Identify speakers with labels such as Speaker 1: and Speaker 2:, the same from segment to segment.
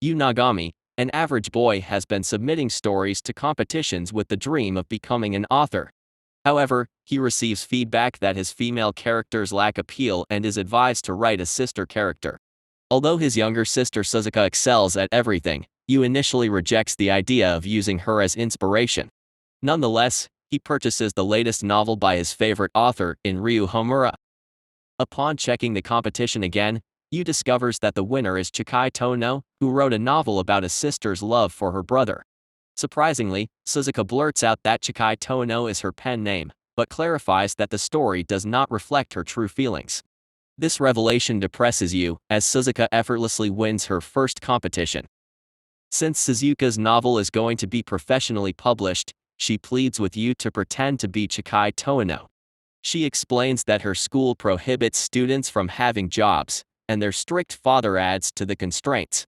Speaker 1: Yuu Nagami, an average boy, has been submitting stories to competitions with the dream of becoming an author. However, he receives feedback that his female characters lack appeal and is advised to write a sister character. Although his younger sister Suzuka excels at everything, Yuu initially rejects the idea of using her as inspiration. Nonetheless, he purchases the latest novel by his favorite author, Ryu Homura. Upon checking the competition again, Yuu discovers that the winner is Chikai Towano, who wrote a novel about a sister's love for her brother. Surprisingly, Suzuka blurts out that Chikai Towano is her pen name, but clarifies that the story does not reflect her true feelings. This revelation depresses Yuu, as Suzuka effortlessly wins her first competition. Since Suzuka's novel is going to be professionally published, she pleads with Yuu to pretend to be Chikai Towano. She explains that her school prohibits students from having jobs, and their strict father adds to the constraints.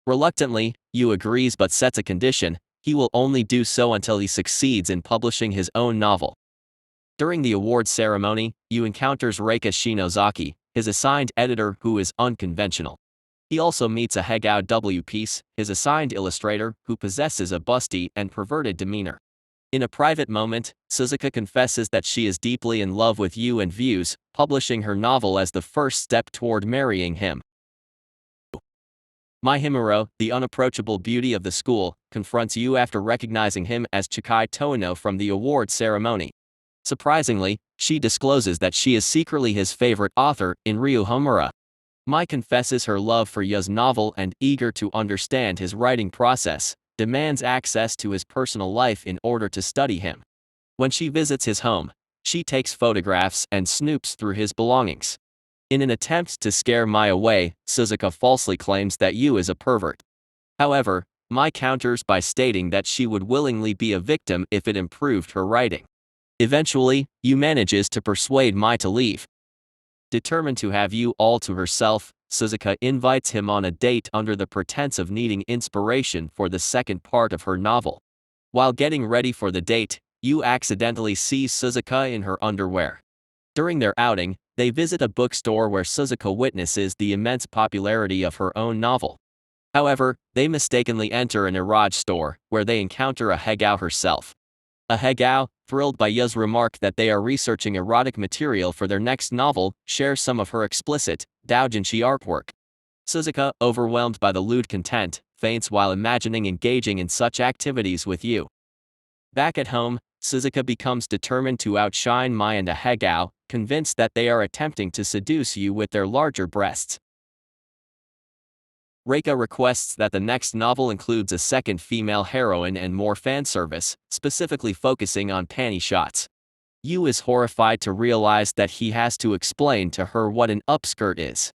Speaker 1: Reluctantly, Yuu agrees but sets a condition: he will only do so until he succeeds in publishing his own novel. During the award ceremony, Yuu encounters Reika Shinozaki, his assigned editor, who is unconventional. He also meets a Hegao W. Piece, his assigned illustrator, who possesses a busty and perverted demeanor. In a private moment, Suzuka confesses that she is deeply in love with Yuu and views publishing her novel as the first step toward marrying him. Himuro, the unapproachable beauty of the school, confronts Yuu after recognizing him as Chikai Towano from the award ceremony. Surprisingly, she discloses that she is secretly his favorite author, Ryu Homura. Confesses her love for Yuu's novel and, eager to understand his writing process, demands access to his personal life in order to study him. When she visits his home, she takes photographs and snoops through his belongings. In an attempt to scare Mai away, Suzuka falsely claims that Yuu is a pervert. However, Mai counters by stating that she would willingly be a victim if it improved her writing. Eventually, Yuu manages to persuade Mai to leave. Determined to have Yuu all to herself, Suzuka invites him on a date under the pretense of needing inspiration for the second part of her novel. While getting ready for the date, Yuu accidentally sees Suzuka in her underwear. During their outing, they visit a bookstore where Suzuka witnesses the immense popularity of her own novel. However, they mistakenly enter an Iraj store, where they encounter a Hegao herself. A Hegao, thrilled by Yuu's remark that they are researching erotic material for their next novel, shares some of her explicit, doujinshi artwork. Suzuka, overwhelmed by the lewd content, faints while imagining engaging in such activities with Yuu. Back at home, Suzuka becomes determined to outshine Mai and a Hegao, convinced that they are attempting to seduce Yuu with their larger breasts. Reika requests that the next novel includes a second female heroine and more fan service, specifically focusing on panty shots. Yuu is horrified to realize that he has to explain to her what an upskirt is.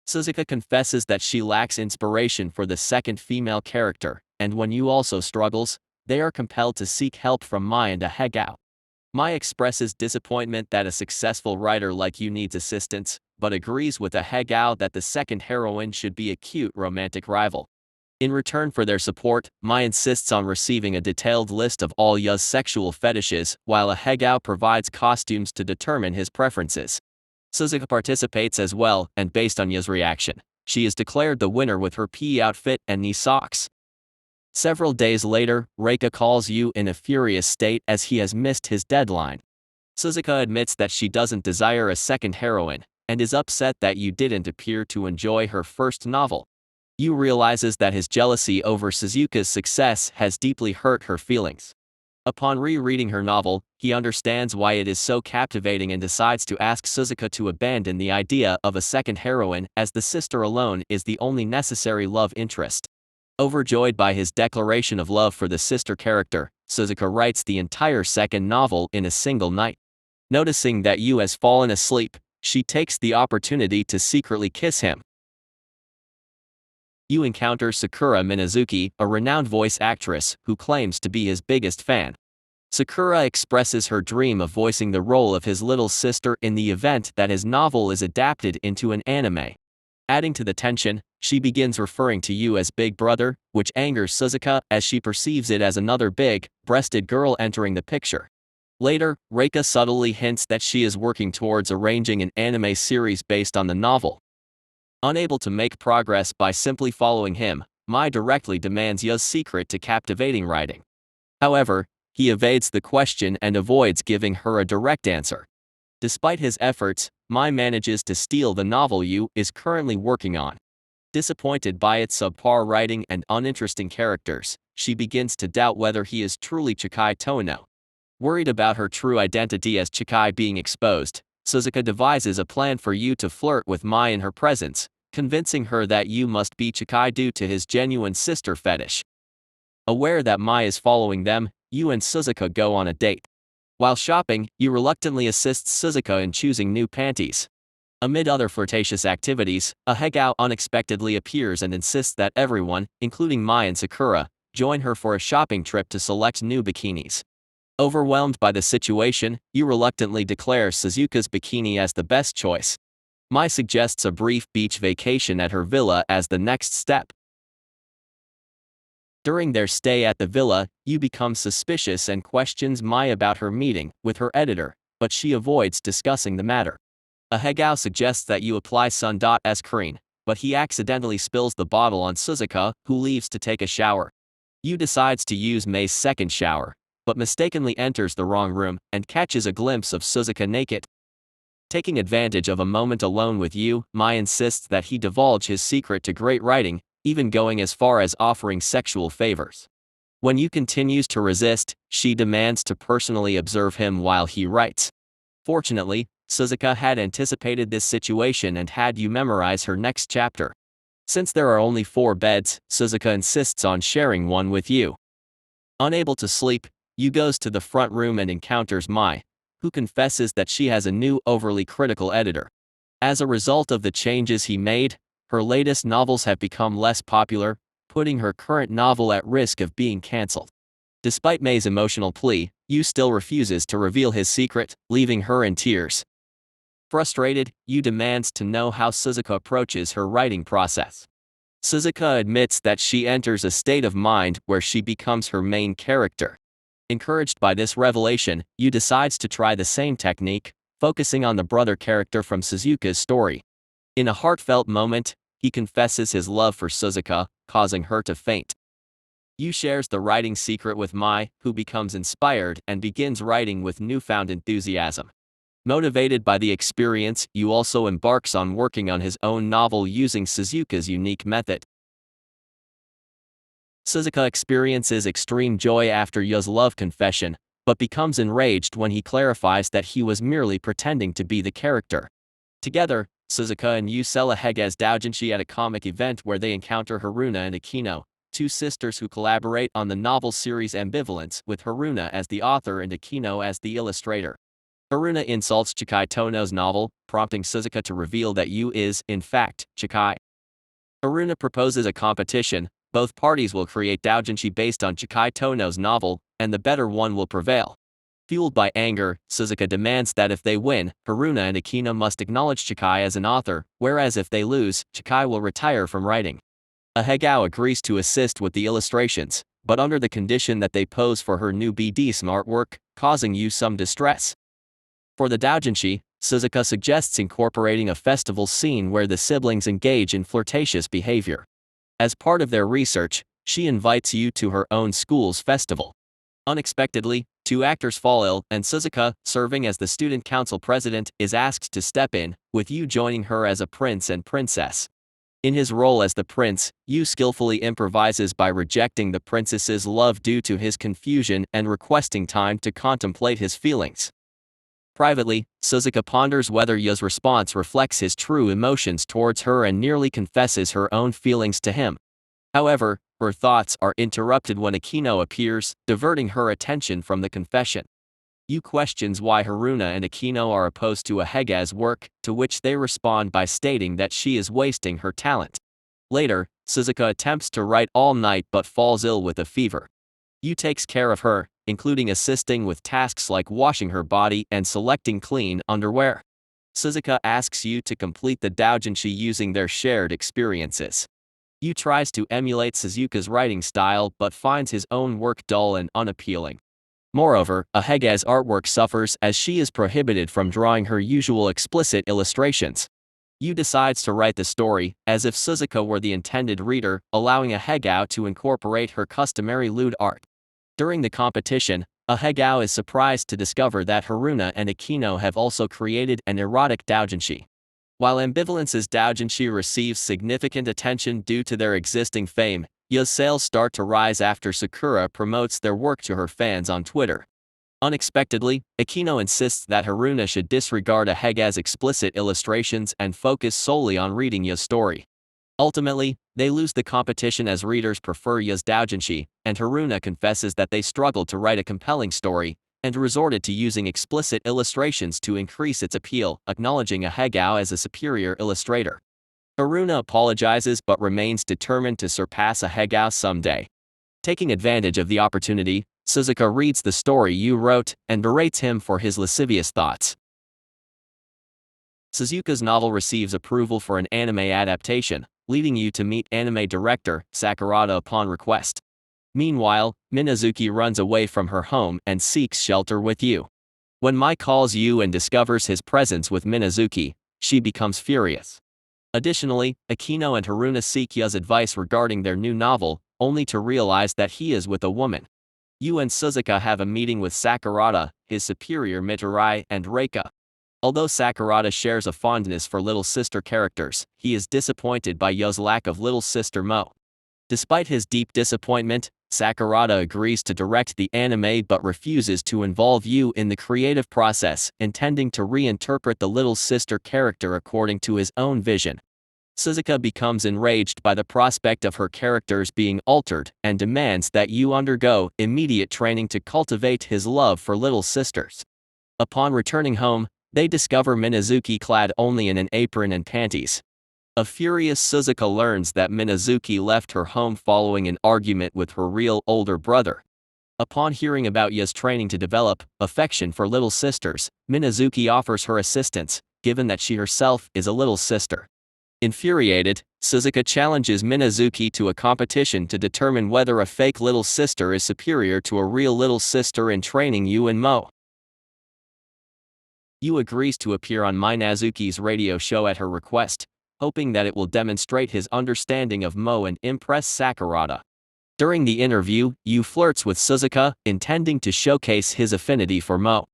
Speaker 1: Suzuka confesses that she lacks inspiration for the second female character, and when Yuu also struggles, they are compelled to seek help from Mai and a Hegao. Mai expresses disappointment that a successful writer like Yuu needs assistance, but agrees with a Hegao that the second heroine should be a cute romantic rival. In return for their support, Mai insists on receiving a detailed list of all Yuu's sexual fetishes, while a Hegao provides costumes to determine his preferences. Suzuka participates as well, and based on Yuu's reaction, she is declared the winner with her PE outfit and knee socks. Several days later, Reika calls Yuu in a furious state as he has missed his deadline. Suzuka admits that she doesn't desire a second heroine, and is upset that Yuu didn't appear to enjoy her first novel. Yuu realizes that his jealousy over Suzuka's success has deeply hurt her feelings. Upon rereading her novel, he understands why it is so captivating and decides to ask Suzuka to abandon the idea of a second heroine, as the sister alone is the only necessary love interest. Overjoyed by his declaration of love for the sister character, Suzuka writes the entire second novel in a single night. Noticing that Yuu has fallen asleep, she takes the opportunity to secretly kiss him. Yuu encounters Sakura Minazuki, a renowned voice actress, who claims to be his biggest fan. Sakura expresses her dream of voicing the role of his little sister in the event that his novel is adapted into an anime. Adding to the tension, she begins referring to Yuu as Big Brother, which angers Suzuka as she perceives it as another big-breasted girl entering the picture. Later, Reika subtly hints that she is working towards arranging an anime series based on the novel. Unable to make progress by simply following him, Mai directly demands Yu's secret to captivating writing. However, he evades the question and avoids giving her a direct answer. Despite his efforts, Mai manages to steal the novel Yuu is currently working on. Disappointed by its subpar writing and uninteresting characters, she begins to doubt whether he is truly Chikai Towano. Worried about her true identity as Chikai being exposed, Suzuka devises a plan for Yuu to flirt with Mai in her presence, convincing her that Yuu must be Chikai due to his genuine sister fetish. Aware that Mai is following them, Yuu and Suzuka go on a date. While shopping, Yuu reluctantly assists Suzuka in choosing new panties. Amid other flirtatious activities, a Hegao unexpectedly appears and insists that everyone, including Mai and Sakura, join her for a shopping trip to select new bikinis. Overwhelmed by the situation, Yuu reluctantly declares Suzuka's bikini as the best choice. Mai suggests a brief beach vacation at her villa as the next step. During their stay at the villa, Yuu becomes suspicious and questions Mai about her meeting with her editor, but she avoids discussing the matter. A Hegao suggests that Yuu apply sun.s cream, but he accidentally spills the bottle on Suzuka, who leaves to take a shower. Yuu decides to use Mei's second shower, but mistakenly enters the wrong room and catches a glimpse of Suzuka naked. Taking advantage of a moment alone with Yuu, Mai insists that he divulge his secret to great writing, even going as far as offering sexual favors. When Yuu continues to resist, she demands to personally observe him while he writes. Fortunately, Suzuka had anticipated this situation and had Yuu memorize her next chapter. Since there are only 4 beds, Suzuka insists on sharing one with Yuu. Unable to sleep, Yuu goes to the front room and encounters Mai, who confesses that she has a new overly critical editor. As a result of the changes he made, her latest novels have become less popular, putting her current novel at risk of being cancelled. Despite Mei's emotional plea, Yuu still refuses to reveal his secret, leaving her in tears. Frustrated, Yuu demands to know how Suzuka approaches her writing process. Suzuka admits that she enters a state of mind where she becomes her main character. Encouraged by this revelation, Yuu decides to try the same technique, focusing on the brother character from Suzuka's story. In a heartfelt moment, he confesses his love for Suzuka, causing her to faint. Yuu shares the writing secret with Mai, who becomes inspired and begins writing with newfound enthusiasm. Motivated by the experience, Yuu also embarks on working on his own novel using Suzuka's unique method. Suzuka experiences extreme joy after Yu's love confession, but becomes enraged when he clarifies that he was merely pretending to be the character. Together, Suzuka and Yuu sell a Hege's doujinshi at a comic event where they encounter Haruna and Akino, 2 sisters who collaborate on the novel series Ambivalence, with Haruna as the author and Akino as the illustrator. Haruna insults Chikai Towano's novel, prompting Suzuka to reveal that Yuu is, in fact, Chikai. Haruna proposes a competition. Both parties will create doujinshi based on Chikai Towano's novel, and the better one will prevail. Fueled by anger, Suzuka demands that if they win, Haruna and Akino must acknowledge Chikai as an author, whereas if they lose, Chikai will retire from writing. A Hegao agrees to assist with the illustrations, but under the condition that they pose for her new BDSM artwork, causing Yuu some distress. For the doujinshi, Suzuka suggests incorporating a festival scene where the siblings engage in flirtatious behavior. As part of their research, she invites Yuu to her own school's festival. Unexpectedly, 2 actors fall ill, and Suzuka, serving as the student council president, is asked to step in, with Yuu joining her as a prince and princess. In his role as the prince, Yuu skillfully improvises by rejecting the princess's love due to his confusion and requesting time to contemplate his feelings. Privately, Suzuka ponders whether Yu's response reflects his true emotions towards her and nearly confesses her own feelings to him. However, her thoughts are interrupted when Akino appears, diverting her attention from the confession. Yuu questions why Haruna and Akino are opposed to a Hege's work, to which they respond by stating that she is wasting her talent. Later, Suzuka attempts to write all night but falls ill with a fever. Yuu takes care of her, including assisting with tasks like washing her body and selecting clean underwear. Suzuka asks Yuu to complete the doujinshi using their shared experiences. Yuu tries to emulate Suzuka's writing style but finds his own work dull and unappealing. Moreover, a Hege's artwork suffers as she is prohibited from drawing her usual explicit illustrations. Yu decides to write the story, as if Suzuka were the intended reader, allowing a Hegao to incorporate her customary lewd art. During the competition, a Hegao is surprised to discover that Haruna and Akino have also created an erotic doujinshi. While Ambivalence's doujinshi receives significant attention due to their existing fame, Yu's sales start to rise after Sakura promotes their work to her fans on Twitter. Unexpectedly, Akino insists that Haruna should disregard a Hega's explicit illustrations and focus solely on reading Yu's story. Ultimately, they lose the competition as readers prefer Yu's doujinshi, and Haruna confesses that they struggled to write a compelling story, and resorted to using explicit illustrations to increase its appeal, acknowledging a Hegao as a superior illustrator. Haruna apologizes but remains determined to surpass a Hegao someday. Taking advantage of the opportunity, Suzuka reads the story Yu wrote and berates him for his lascivious thoughts. Suzuka's novel receives approval for an anime adaptation, leading Yu to meet anime director Sakurada upon request. Meanwhile, Minazuki runs away from her home and seeks shelter with Yu. When Mai calls Yu and discovers his presence with Minazuki, she becomes furious. Additionally, Akino and Haruna seek Yu's advice regarding their new novel, only to realize that he is with a woman. Yu and Suzuka have a meeting with Sakurada, his superior Mitarai, and Reika. Although Sakurada shares a fondness for little sister characters, he is disappointed by Yu's lack of little sister Mo. Despite his deep disappointment, Sakurada agrees to direct the anime but refuses to involve Yu in the creative process, intending to reinterpret the little sister character according to his own vision. Suzuka becomes enraged by the prospect of her characters being altered and demands that Yu undergo immediate training to cultivate his love for little sisters. Upon returning home, they discover Minazuki clad only in an apron and panties. A furious Suzuka learns that Minazuki left her home following an argument with her real older brother. Upon hearing about Yu's training to develop affection for little sisters, Minazuki offers her assistance, given that she herself is a little sister. Infuriated, Suzuka challenges Minazuki to a competition to determine whether a fake little sister is superior to a real little sister in training Yu and Mo. Yu agrees to appear on Minazuki's radio show at her request, hoping that it will demonstrate his understanding of Mo and impress Sakurada. During the interview, Yu flirts with Suzuka, intending to showcase his affinity for Mo.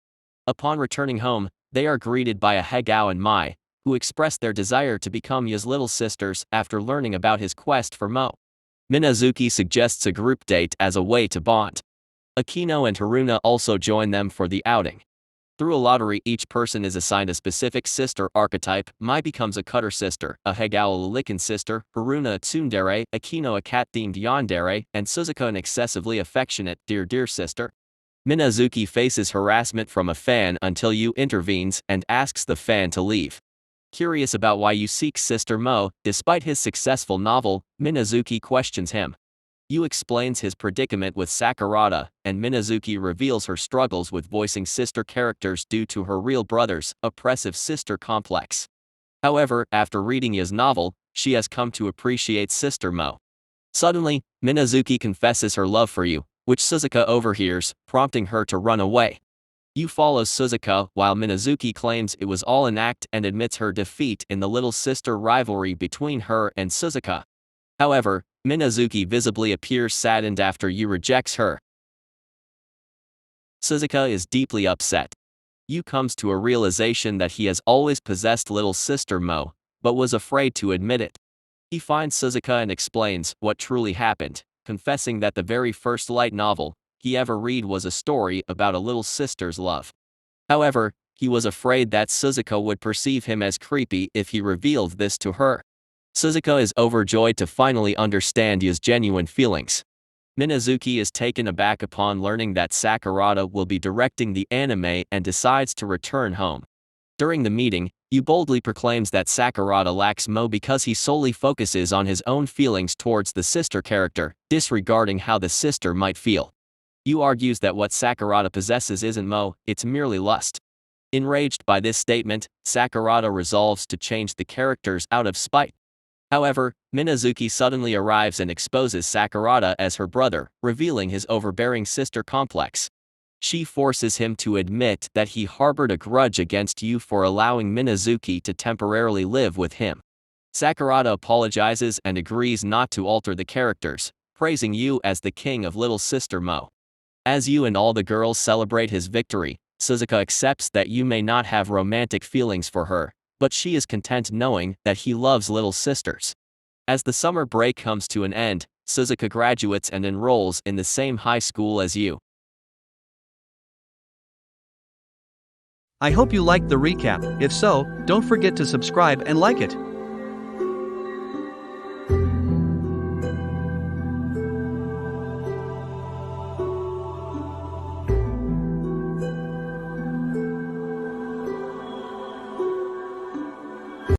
Speaker 1: Upon returning home, they are greeted by a Hegao and Mai, who express their desire to become Yu's little sisters after learning about his quest for Mo. Minazuki suggests a group date as a way to bond. Akino and Haruna also join them for the outing. Through a lottery, each person is assigned a specific sister archetype. Mai becomes a cutter sister, a Hegao a lickin' sister, Haruna a tsundere, Akino a cat-themed yandere, and Suzuka an excessively affectionate dear sister. Minazuki faces harassment from a fan until Yu intervenes and asks the fan to leave. Curious about why Yu seeks Sister Mo, despite his successful novel, Minazuki questions him. Yu explains his predicament with Sakurada, and Minazuki reveals her struggles with voicing sister characters due to her real brother's oppressive sister complex. However, after reading Yu's novel, she has come to appreciate Sister Mo. Suddenly, Minazuki confesses her love for Yu, which Suzuka overhears, prompting her to run away. Yu follows Suzuka while Minazuki claims it was all an act and admits her defeat in the little sister rivalry between her and Suzuka. However, Minazuki visibly appears saddened after Yu rejects her. Suzuka is deeply upset. Yu comes to a realization that he has always possessed little sister Mo, but was afraid to admit it. He finds Suzuka and explains what truly happened, confessing that the very first light novel he ever read was a story about a little sister's love. However, he was afraid that Suzuka would perceive him as creepy if he revealed this to her. Suzuka is overjoyed to finally understand Yu's genuine feelings. Minazuki is taken aback upon learning that Sakurada will be directing the anime and decides to return home. During the meeting, Yu boldly proclaims that Sakurada lacks Mo because he solely focuses on his own feelings towards the sister character, disregarding how the sister might feel. Yu argues that what Sakurada possesses isn't Mo, it's merely lust. Enraged by this statement, Sakurada resolves to change the characters out of spite. However, Minazuki suddenly arrives and exposes Sakurada as her brother, revealing his overbearing sister complex. She forces him to admit that he harbored a grudge against Yuu for allowing Minazuki to temporarily live with him. Sakurada apologizes and agrees not to alter the characters, praising Yuu as the king of Little Sister Mo. As Yuu and all the girls celebrate his victory, Suzuka accepts that Yuu may not have romantic feelings for her, but she is content knowing that he loves little sisters. As the summer break comes to an end, Suzuka graduates and enrolls in the same high school as Yuu.
Speaker 2: I hope you liked the recap. If so, don't forget to subscribe and like it.